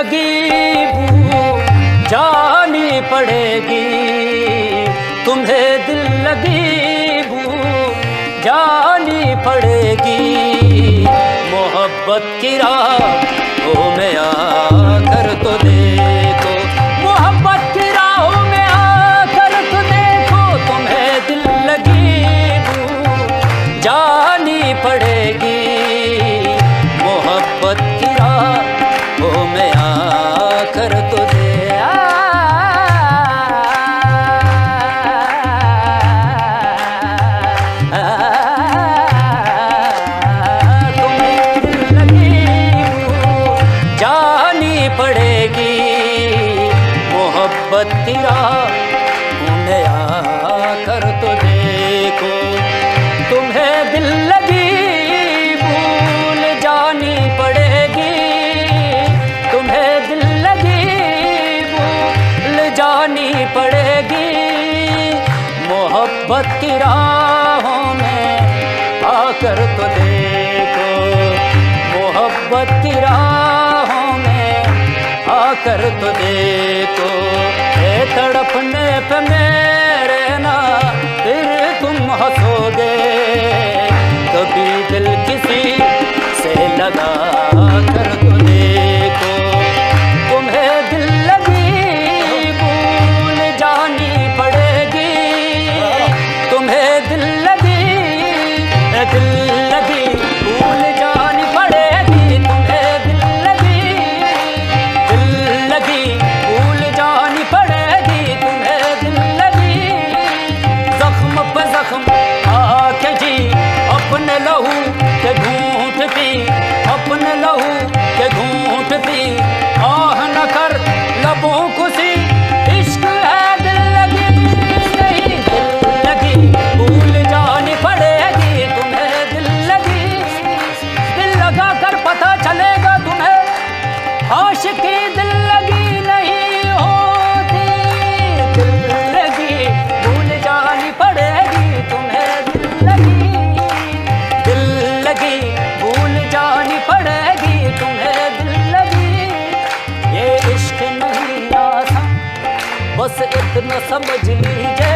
लगी भूल जानी पड़ेगी, तुम्हें दिल लगी भूल जानी पड़ेगी। मोहब्बत की राहों में आकर तो देखो, मोहब्बत की राहों में आकर तो देखो, तुम्हें दिल लगी भूल जानी पड़ेगी। मोहब्बत की राहों में आकर तो मोहब्बत की राहों में आकर तो देखो, तुम्हें दिल लगी भूल जानी पड़ेगी, तुम्हें दिल लगी भूल जानी पड़ेगी। मोहब्बत की राहों में आकर तो देखो, मोहब्बत की राहों में आकर तो देखो। तड़पने पे मेरे ना फिर तुम हंसोगे, कभी दिल किसी से लगा कर तो देखो, तुम्हें दिल लगी भूल जानी पड़ेगी, तुम्हें दिल लगी भूल जानी पड़ेगी, तुम्हें दिल लगी भूल जानी पड़ेगी, तुम्हें दिल लगी। जख्म पे जख्म आके जी अपने लहू के घूंटती, अपने लहू के घूंटती, आह न कर लबों को सी, इश्क है दिल लगी नहीं, दिल लगी भूल जानी पड़ेगी, तुम्हें दिल लगी। दिल लगा कर पता चलेगा तुम्हें आशिकी दिल लगी नहीं होती, दिल लगी भूल जानी पड़ेगी, तुम्हें दिल लगी भूल जानी पड़ेगी, तुम्हें दिल लगी। ये इश्क नहीं आसान बस इतना समझ लीजिए,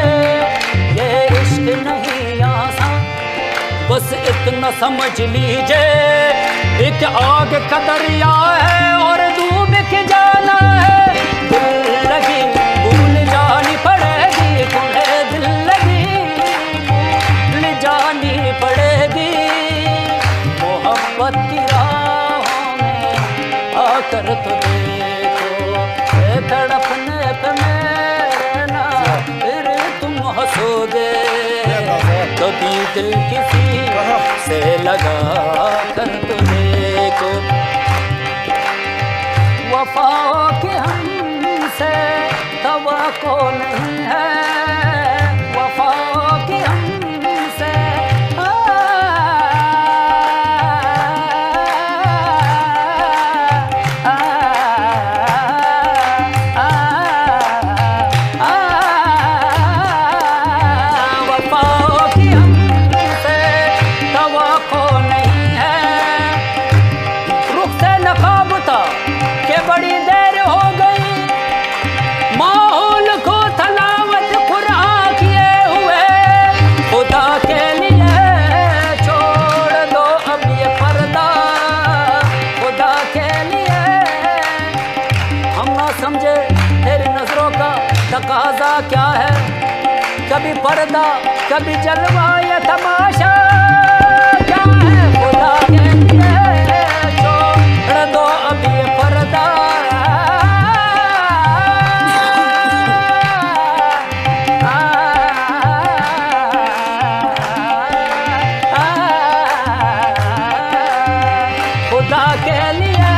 ये इश्क नहीं आसान बस इतना समझ लीजिए। एक आग का दरिया है और डूब के जाना है, दिल लगी भूल जानी पड़ेगी, तुम्हें दिल लगी भूल जानी पड़ेगी। मोहब्बत की राहों में आकर तो देखो, तड़पने पे मेरे ना फिर तुम हंसोगे, कभी दिल किसी से लगा कर तो देखो। वफाओं की हमसे तवक्को नहीं है, वफाओं की हमसे वफाओं की हमसे तवक्को नहीं है। रुख से नकाब था के बड़ी देर हो गई, माहौल को तलावत कुरान किए हुए, खुदा के लिए छोड़ दो अब ये पर्दा, खुदा के लिए। हम ना समझे तेरी नजरों का तकाजा क्या है, कभी पर्दा कभी जलवा या तमाशा क्या है, खुदा के लिए छोड़ दो अब ये पर्दा। खुदा के लिए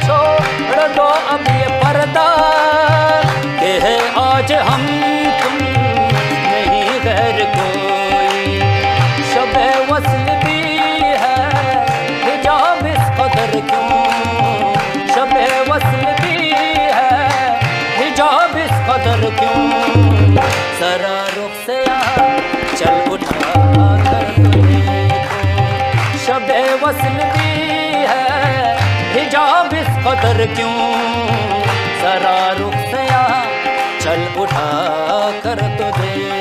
छोड़ दो अब ये पर्दा, के है आज हम तुम नहीं गैर कोई, शब-ए वस्ल भी है हिजाब इस कदर क्यों, शब-ए वस्ल भी है हिजाब इस कदर क्यों। जरा रुख से चल उठा कर देखो, शब-ए वस्ल भी है हिजाब इस कदर क्यों, जरा रुख से आ चल उठा कर तो दे।